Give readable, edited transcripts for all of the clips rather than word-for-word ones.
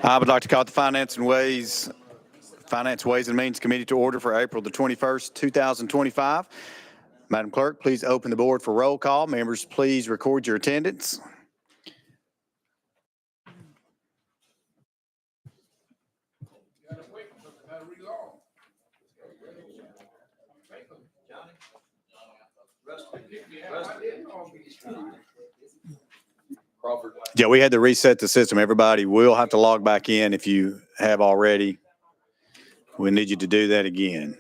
I would like to call the Finance, Ways and Means Committee to order for April the 21st, 2025. Madam Clerk, please open the board for roll call. Members, please record your attendance. Yeah, we had to reset the system. Everybody will have to log back in if you have already. We need you to do that again.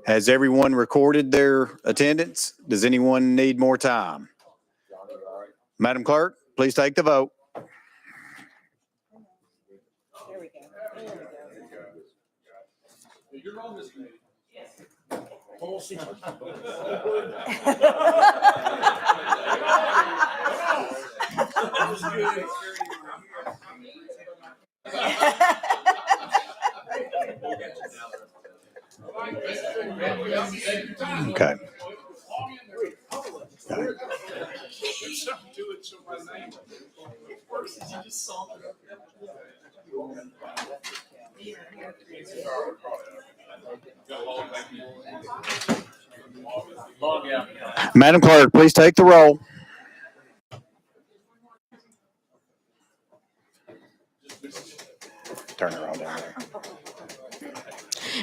Has everyone recorded their attendance? Does anyone need more time? Madam Clerk, please take the vote. There we go. You're on this meeting. Yes. Okay. Madam Clerk, please take the roll. Turn her on down there.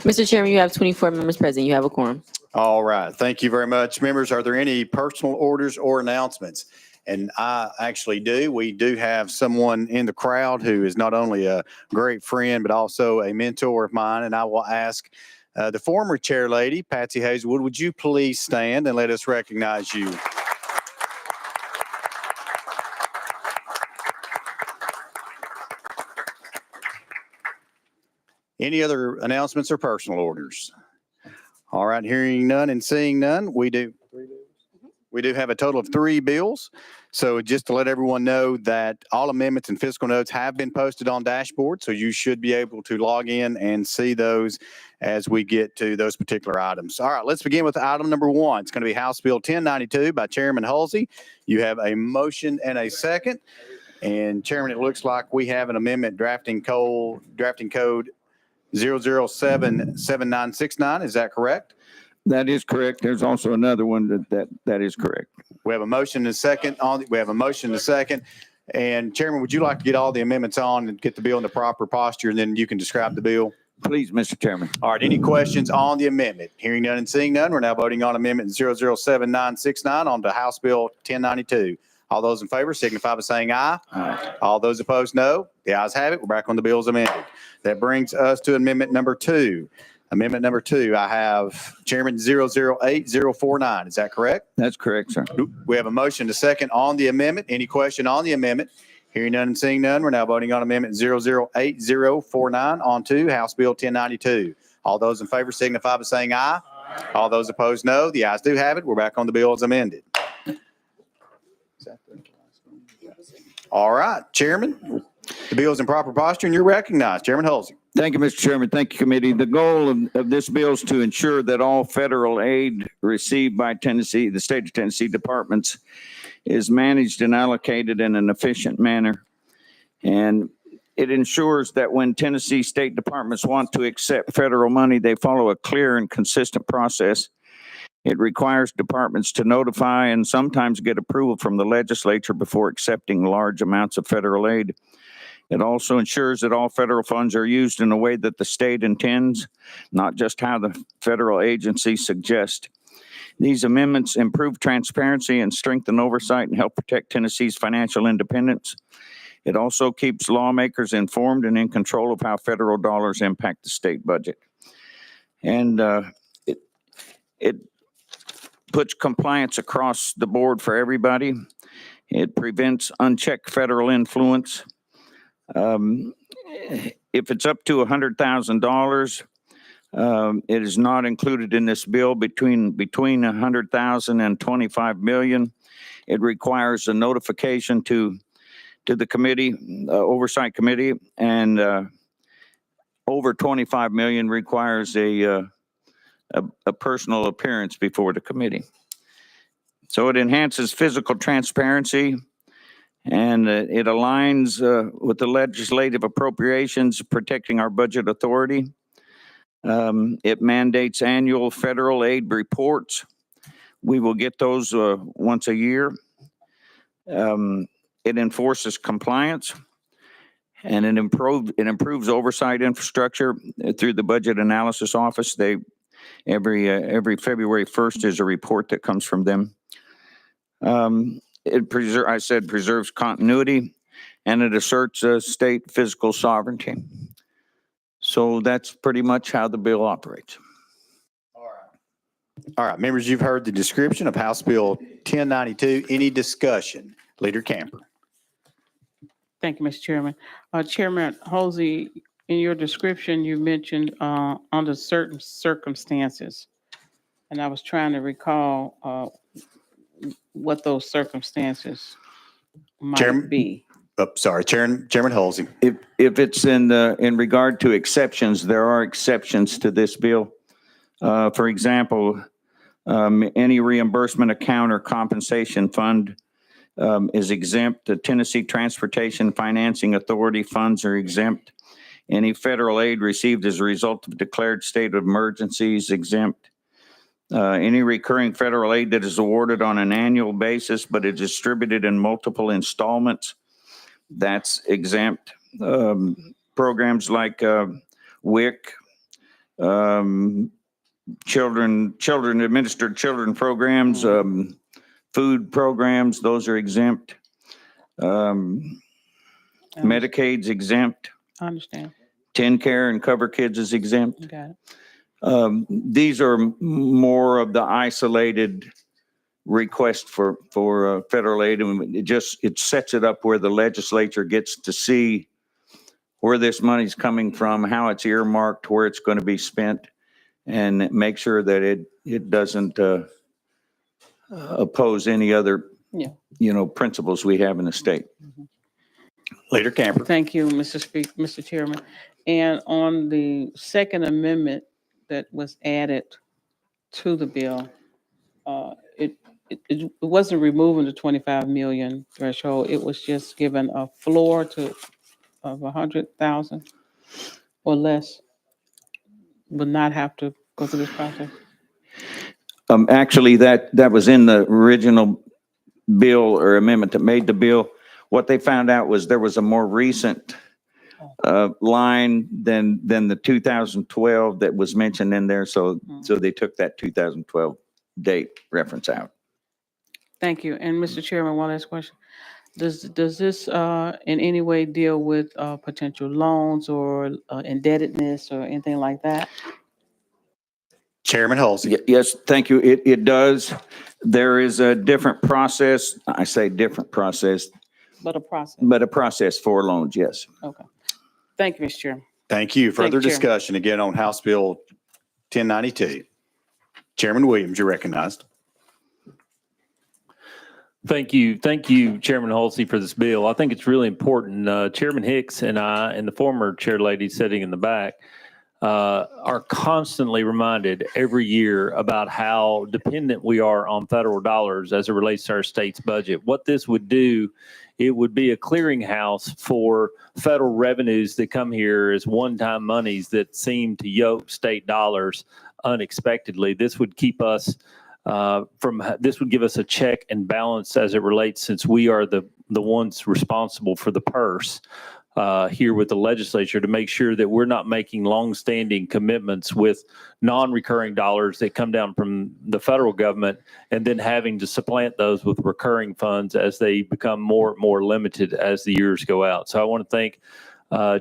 Mr. Chairman, you have 24 members present. You have a quorum. All right. Thank you very much. Members, are there any personal orders or announcements? And I actually do. We do have someone in the crowd who is not only a great friend, but also a mentor of mine. And I will ask the former chair lady, Patsy Hazelwood, would you please stand and let us recognize you? Any other announcements or personal orders? All right, hearing none and seeing none, we do have a total of 3 bills. So just to let everyone know that all amendments and fiscal notes have been posted on dashboard, so you should be able to log in and see those as we get to those particular items. All right, let's begin with item number 1. It's going to be House Bill 1092 by Chairman Hulsey. You have a motion and a second. And Chairman, it looks like we have an amendment drafting code 0077969. Is that correct? That is correct. There's also another one that is correct. We have a motion and a second we have a motion and a second. And Chairman, would you like to get all the amendments on and get the bill in the proper posture, and then you can describe the bill? Please, Mr. Chairman. All right. Any questions on the amendment? Hearing none and seeing none, we're now voting on amendment 0077969 on to House Bill 1092. All those in favor signify by saying aye. Aye. All those opposed, no. The ayes have it. We're back on the bills amended. That brings us to amendment number 2. Amendment number 2, I have Chairman 008049. Is that correct? That's correct, sir. We have a motion to second on the amendment. Any question on the amendment? Hearing none and seeing none, we're now voting on amendment 008049 on to House Bill 1092. All those in favor signify by saying aye. Aye. All those opposed, no. The ayes do have it. We're back on the bill as amended. All right, Chairman, the bill is in proper posture and you're recognized. Chairman Hulsey. Thank you, Mr. Chairman. Thank you, committee. The goal of this bill is to ensure that all federal aid received by Tennessee, the state of Tennessee departments, is managed and allocated in an efficient manner. And it ensures that when Tennessee state departments want to accept federal money, they follow a clear and consistent process. It requires departments to notify and sometimes get approval from the legislature before accepting large amounts of federal aid. It also ensures that all federal funds are used in a way that the state intends, not just how the federal agency suggests. These amendments improve transparency and strengthen oversight and help protect Tennessee's financial independence. It also keeps lawmakers informed and in control of how federal dollars impact the state budget. And it puts compliance across the board for everybody. It prevents unchecked federal influence. If it's up to $100,000, it is not included in this bill. Between $100,000 and $25 million, it requires a notification to the committee, oversight committee, and over $25 million requires a personal appearance before the committee. So it enhances physical transparency And it aligns with the legislative appropriations protecting our budget authority. It mandates annual federal aid reports. We will get those once a year. It enforces compliance, and it improves oversight infrastructure through the Budget Analysis Office. They every February 1st is a report that comes from them. It preserves continuity, and it asserts state fiscal sovereignty. So that's pretty much how the bill operates. All right, members, you've heard the description of House Bill 1092. Any discussion? Leader Camper. Thank you, Mr. Chairman. Chairman Halsey, in your description, you mentioned under certain circumstances. And I was trying to recall what those circumstances Chairman? might be. Oh, sorry, Chairman Halsey. If it's in regard to exceptions, there are exceptions to this bill. For example, any reimbursement account or compensation fund is exempt. The Tennessee Transportation Financing Authority funds are exempt. Any federal aid received as a result of declared state of emergency is exempt. Any recurring federal aid that is awarded on an annual basis but is distributed in multiple installments, that's exempt. Programs like WIC, administered children programs, food programs, those are exempt. Medicaid's exempt. I understand. TennCare and Cover Kids is exempt. Got it. These are more of the isolated request for federal aid, and it sets it up where the legislature gets to see where this money's coming from, how it's earmarked, where it's going to be spent, and make sure that it doesn't oppose any other principles we have in the state. Leader Camper. Thank you, Mr. Chairman. And on the Second Amendment that was added to the bill, it wasn't removing the 25 million threshold. It was just given a floor of 100,000 or less. Would not have to go through this process. Actually, that was in the original bill or amendment that made the bill. What they found out was there was a more recent line than the 2012 that was mentioned in there. So they took that 2012 date reference out. Thank you. And Mr. Chairman, one last question. Does this in any way deal with potential loans or indebtedness or anything like that? Chairman Halsey. Yes, thank you. It does. There is a different process. I say different process. But a process. But a process for loans, yes. Okay. Thank you, Mr. Chairman. Thank you. Further Chair. discussion again on House Bill 1092. Chairman Williams, you're recognized. Thank you, Chairman Halsey, for this bill. I think it's really important. Chairman Hicks and I, and the former chair lady sitting in the back, are constantly reminded every year about how dependent we are on federal dollars as it relates to our state's budget. What this would do, it would be a clearinghouse for federal revenues that come here as one-time monies that seem to yoke state dollars unexpectedly. This would keep us this would give us a check and balance as it relates, since we are the ones responsible for the purse here with the legislature, to make sure that we're not making longstanding commitments with non-recurring dollars that come down from the federal government and then having to supplant those with recurring funds as they become more and more limited as the years go out. So I want to thank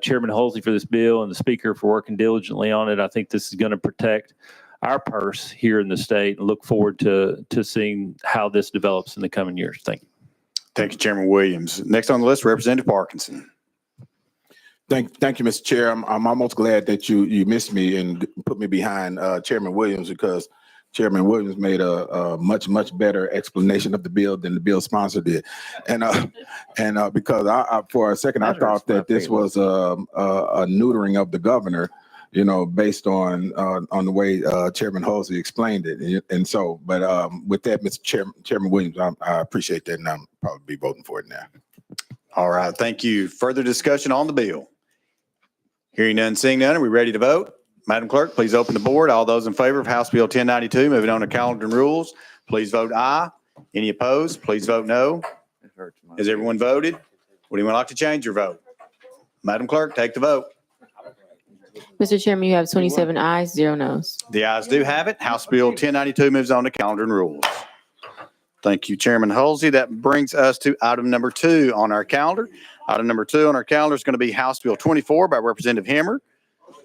Chairman Halsey for this bill and the Speaker for working diligently on it. I think this is going to protect our purse here in the state, and look forward to seeing how this develops in the coming years. Thank you. Thank you, Chairman Williams. Next on the list, Representative Parkinson. Thank you, Mr. Chair. I'm almost glad that you missed me and put me behind Chairman Williams, because Chairman Williams made a much better explanation of the bill than the bill sponsor did, and because I for a second I thought that this was a neutering of the governor, based on the way Chairman Halsey explained it, and so. But with that, Mr. Chairman Williams, I appreciate that, and I'll probably be voting for it now. All right, thank you. Further discussion on the bill? Hearing none, seeing none, are we ready to vote? Madam Clerk, please open the board. All those in favor of House Bill 1092, moving on to calendar and rules, please vote aye. Any opposed, please vote no. Has everyone voted? Would anyone like to change your vote? Madam Clerk, take the vote. Mr. Chairman, you have 27 ayes, 0 nos. The ayes do have it. House Bill 1092 moves on to calendar and rules. Thank you, Chairman Halsey. That brings us to item number 2 on our calendar. Item number 2 on our calendar is going to be House Bill 24 by Representative Hemmer.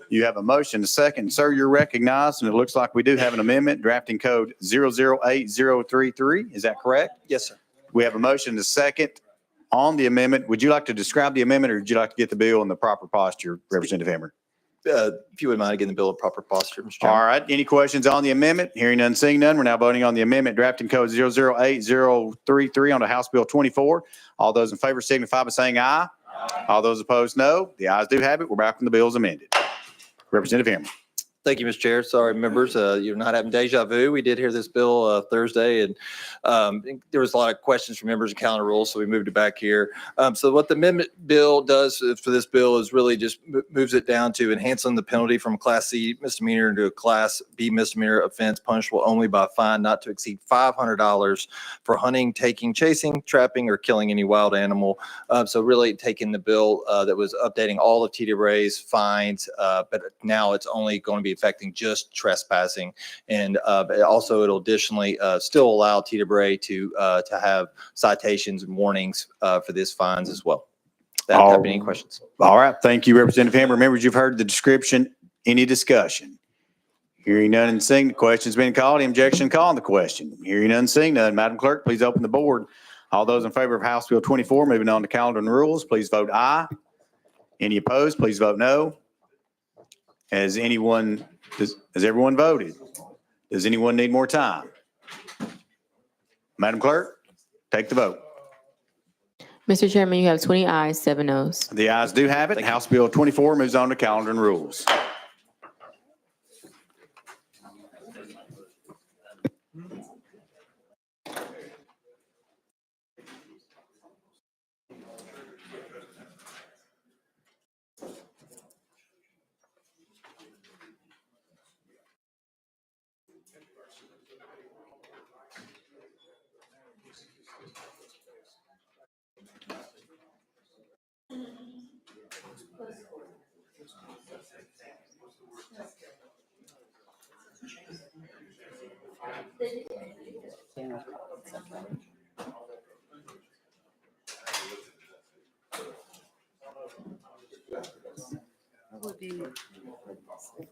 You have a motion, a second. Sir, you're recognized, and it looks like we do have an amendment, drafting code 008033. Is that correct? Yes, sir. We have a motion, a second on the amendment. Would you like to describe the amendment, or would you like to get the bill in the proper posture, Representative Hemmer? If you wouldn't mind getting the bill in proper posture, Mr. Chairman. All right. Any questions on the amendment? Hearing none, seeing none. We're now voting on the amendment, drafting code 008033 on the House Bill 24. All those in favor signify by saying aye. All those opposed, no. The ayes do have it. We're back when the bill is amended. Representative Hemmer. Thank you, Mr. Chair. Sorry, members, you're not having deja vu. We did hear this bill Thursday, and there was a lot of questions from members of calendar rules, so we moved it back here. So what the amendment bill does for this bill is really just moves it down to enhancing the penalty from a Class C misdemeanor into a Class B misdemeanor offense punishable only by a fine not to exceed $500 for hunting, taking, chasing, trapping, or killing any wild animal. So really taking the bill that was updating all of TWRA's fines, but now it's only going to be affecting just trespassing. And but also it'll additionally still allow TWRA to have citations and warnings for this fines as well. That have any questions? All right. Thank you, Representative Hemmer. Members, you've heard the description. Any discussion? Hearing none and seeing the question's been called. Any objection, call on the question. Hearing none, seeing none. Madam Clerk, please open the board. All those in favor of House Bill 24, moving on to calendar and rules, please vote aye. Any opposed, please vote no. Has everyone voted? Does anyone need more time? Madam Clerk, take the vote. Mr. Chairman, you have 20 ayes, 7 nos. The ayes do have it. House Bill 24 moves on to calendar and rules.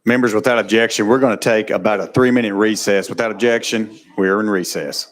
Members, without objection, we're going to take about a 3-minute recess. Without objection, we are in recess.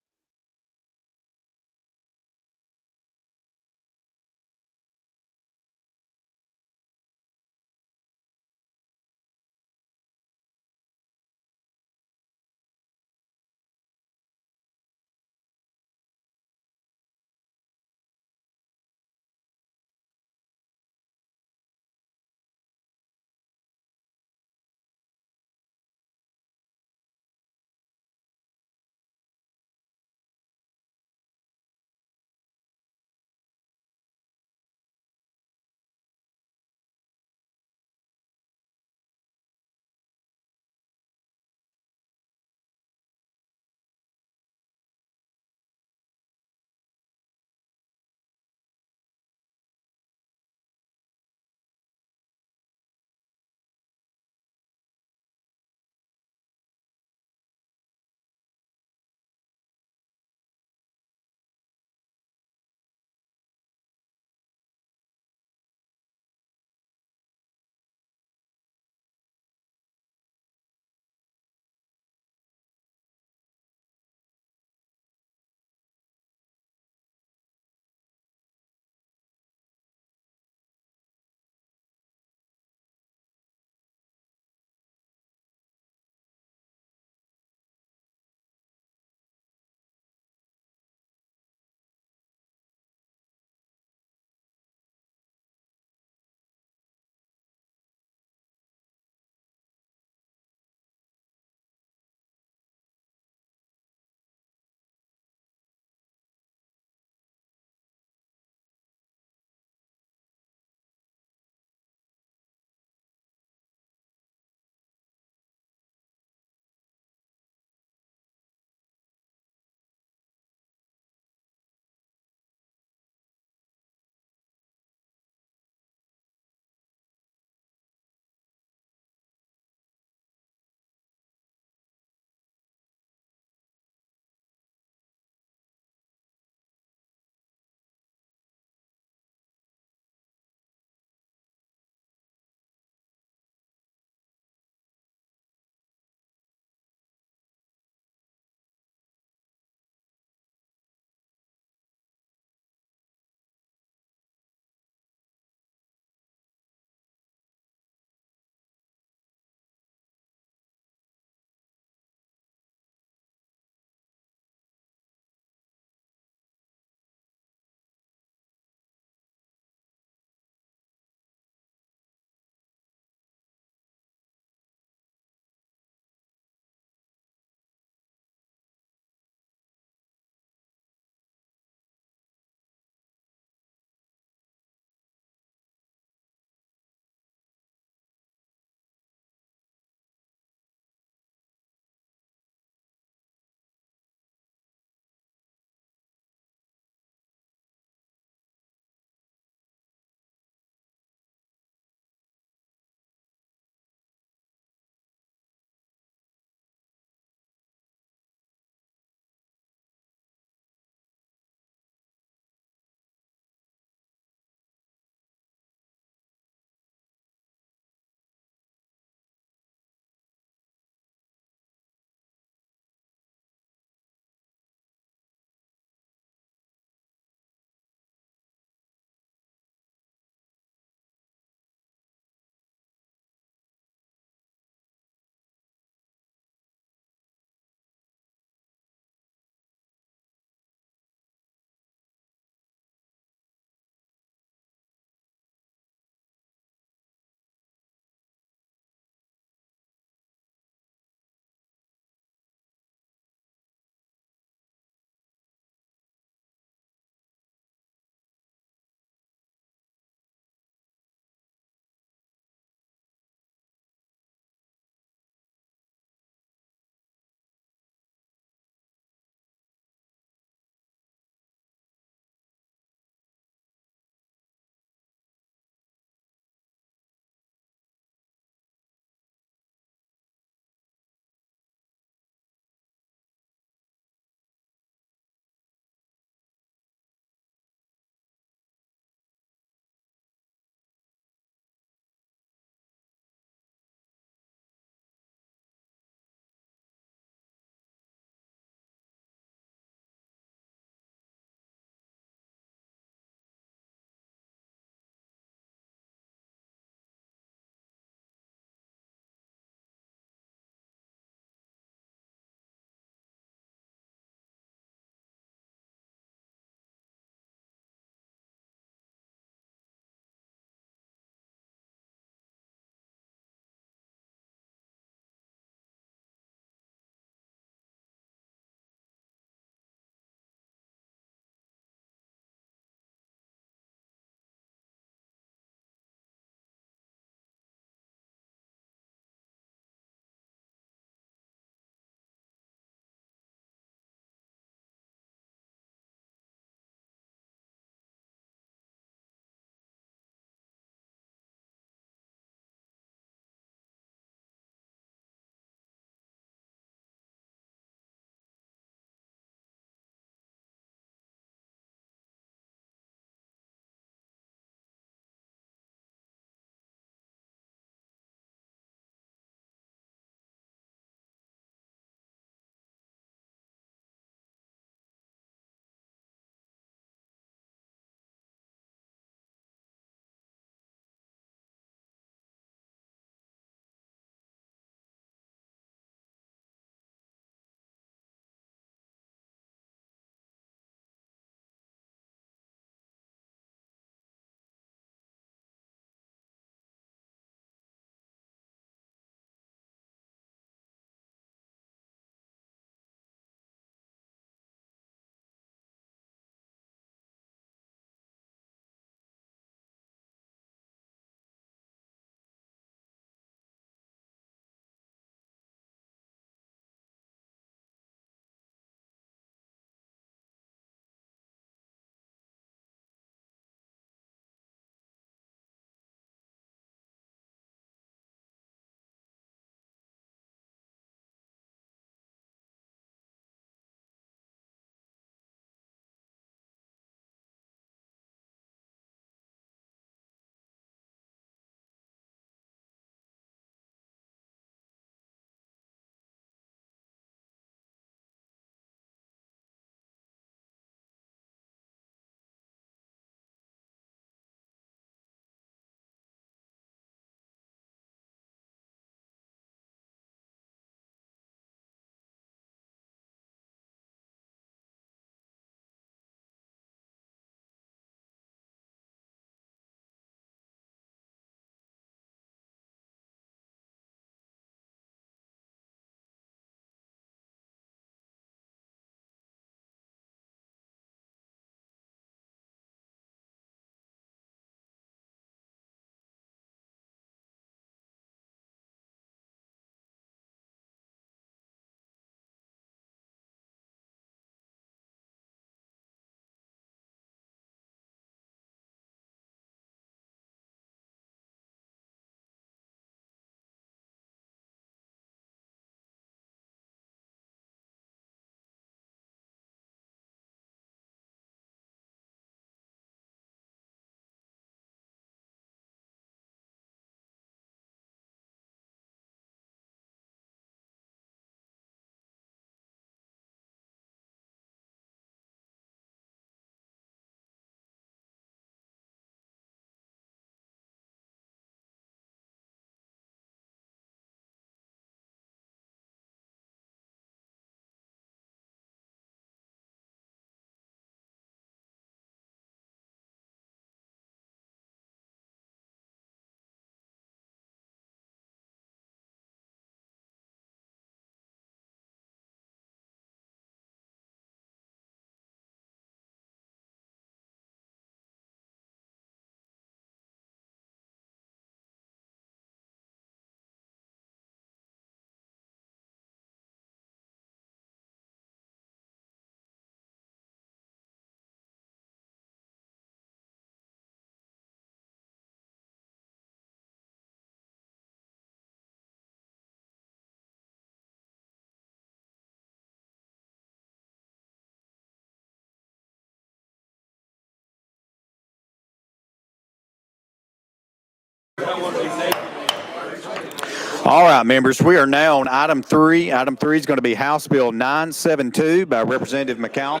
All right, members, we are now on item 3. Item 3 is going to be House Bill 972 by Representative McCallum.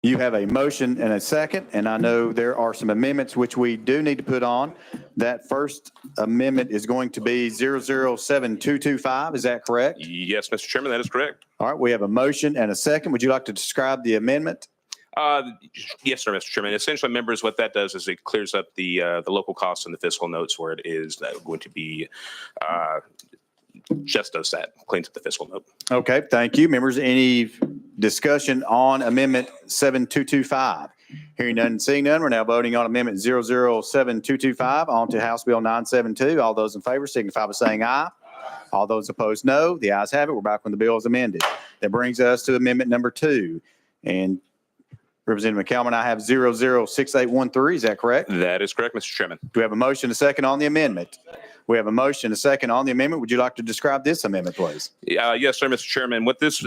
You have a motion and a second, and I know there are some amendments which we do need to put on. That first amendment is going to be 007225. Is that correct? Yes, Mr. Chairman, that is correct. All right, we have a motion and a second. Would you like to describe the amendment? Yes, sir, Mr. Chairman. Essentially, members, what that does is it clears up the local costs and the fiscal notes where it is going to be just does that, cleans up the fiscal note. Okay, thank you. Members, any discussion on Amendment 7225? Hearing none and seeing none, we're now voting on Amendment 007225 on to House Bill 972. All those in favor signify by saying aye. All those opposed, no. The ayes have it. We're back when the bill is amended. That brings us to Amendment number 2. And Representative McCallum and I have 006813. Is that correct? That is correct, Mr. Chairman. Do we have a motion, a second on the amendment? We have a motion, a second on the amendment. Would you like to describe this amendment, please? Yes, sir, Mr. Chairman. What this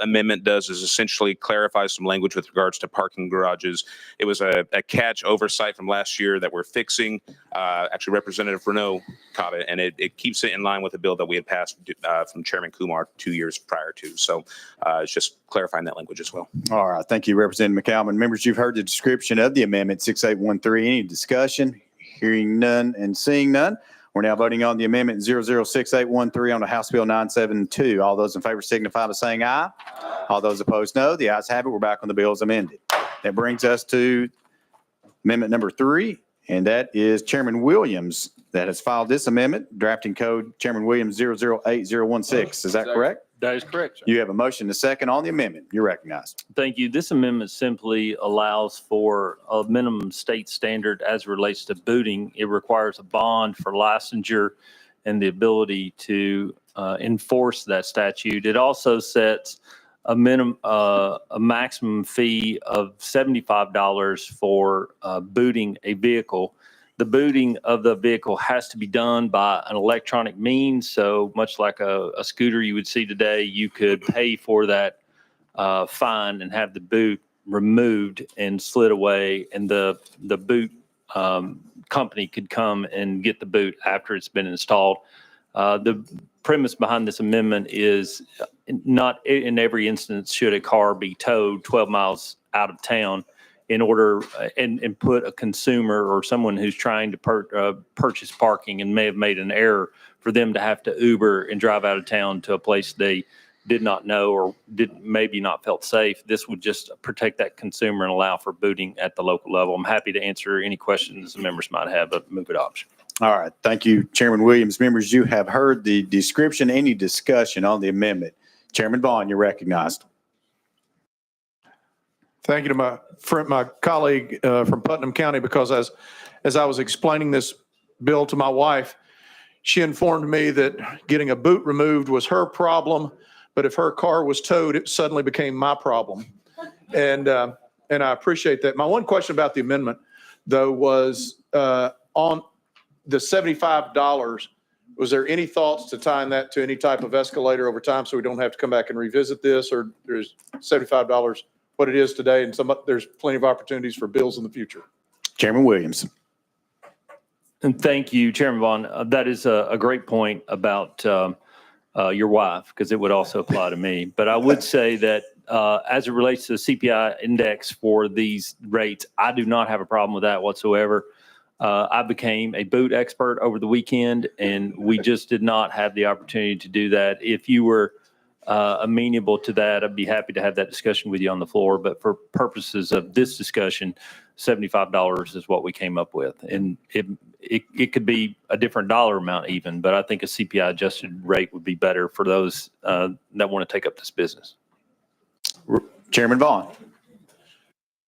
amendment does is essentially clarify some language with regards to parking garages. It was a catch oversight from last year that we're fixing. Actually, Representative Renault caught it, and it keeps it in line with the bill that we had passed from Chairman Kumar 2 years prior to. So it's just clarifying that language as well. All right. Thank you, Representative McCallum. Members, you've heard the description of the amendment 6813. Any discussion? Hearing none and seeing none. We're now voting on the amendment 006813 on the House Bill 972. All those in favor signify by saying aye. All those opposed, no. The ayes have it. We're back on the bill as amended. That brings us to amendment number 3, and that is Chairman Williams that has filed this amendment, drafting code Chairman Williams 008016. Is that correct? That is correct, sir. You have a motion, a second on the amendment. You're recognized. Thank you. This amendment simply allows for a minimum state standard as it relates to booting. It requires a bond for licensure and the ability to enforce that statute. It also sets a maximum fee of $75 for booting a vehicle. The booting of the vehicle has to be done by an electronic means. So much like a scooter you would see today, you could pay for that fine and have the boot removed and slid away, and the boot company could come and get the boot after it's been installed. The premise behind this amendment is not in every instance should a car be towed 12 miles out of town in order and put a consumer or someone who's trying to purchase parking and may have made an error for them to have to Uber and drive out of town to a place they did not know or maybe not felt safe. This would just protect that consumer and allow for booting at the local level. I'm happy to answer any questions the members might have, but move it option. All right. Thank you, Chairman Williams. Members, you have heard the description. Any discussion on the amendment? Chairman Vaughn, you're recognized. Thank you to my friend, my colleague from Putnam County, because as I was explaining this bill to my wife, she informed me that getting a boot removed was her problem, but if her car was towed, it suddenly became my problem. And I appreciate that. My one question about the amendment, though, was on the $75. Was there any thoughts to tying that to any type of escalator over time so we don't have to come back and revisit this, or there's $75 what it is today, and there's plenty of opportunities for bills in the future? Chairman Williams. And thank you, Chairman Vaughn. That is a great point about your wife, because it would also apply to me. But I would say that as it relates to the CPI index for these rates, I do not have a problem with that whatsoever. I became a boot expert over the weekend, and we just did not have the opportunity to do that. If you were amenable to that, I'd be happy to have that discussion with you on the floor. But for purposes of this discussion, $75 is what we came up with. And it could be a different dollar amount even, but I think a CPI adjusted rate would be better for those that want to take up this business. Chairman Vaughn.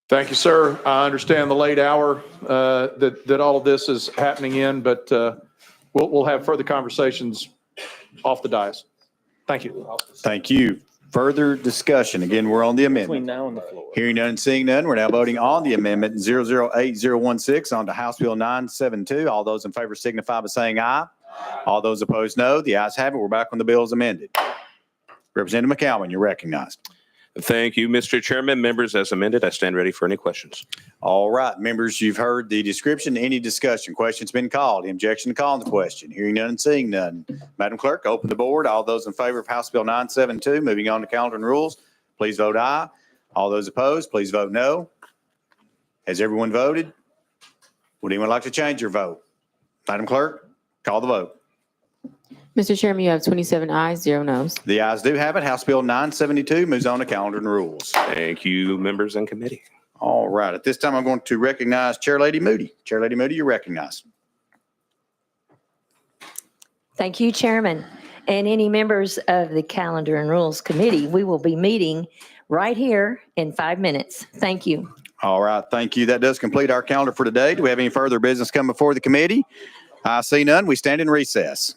Thank you, sir. I understand the late hour that all of this is happening in, but we'll have further conversations off the dais. Thank you. Thank you. Further discussion. Again, we're on the amendment. Between now and the floor. Hearing none and seeing none, we're now voting on the amendment 008016 on to House Bill 972. All those in favor signify by saying aye. All those opposed, no. The ayes have it. We're back on the bill as amended. Representative McCallum, you're recognized. Thank you, Mr. Chairman. Members, as amended, I stand ready for any questions. All right, members, you've heard the description. Any discussion? Question's been called. Any objection to calling the question? Hearing none and seeing none. Madam Clerk, open the board. All those in favor of House Bill 972, moving on to calendar and rules, please vote aye. All those opposed, please vote no. Has everyone voted? Would anyone like to change your vote? Madam Clerk, call the vote. Mr. Chairman, you have 27 ayes, 0 noes. The ayes do have it. House Bill 972 moves on to calendar and rules. Thank you, members and committee. All right, at this time, I'm going to recognize Chair Lady Moody. Chair Lady Moody, you're recognized. Thank you, Chairman. And any members of the Calendar and Rules Committee, we will be meeting right here in 5 minutes. Thank you. All right, thank you. That does complete our calendar for today. Do we have any further business come before the committee? I see none. We stand in recess.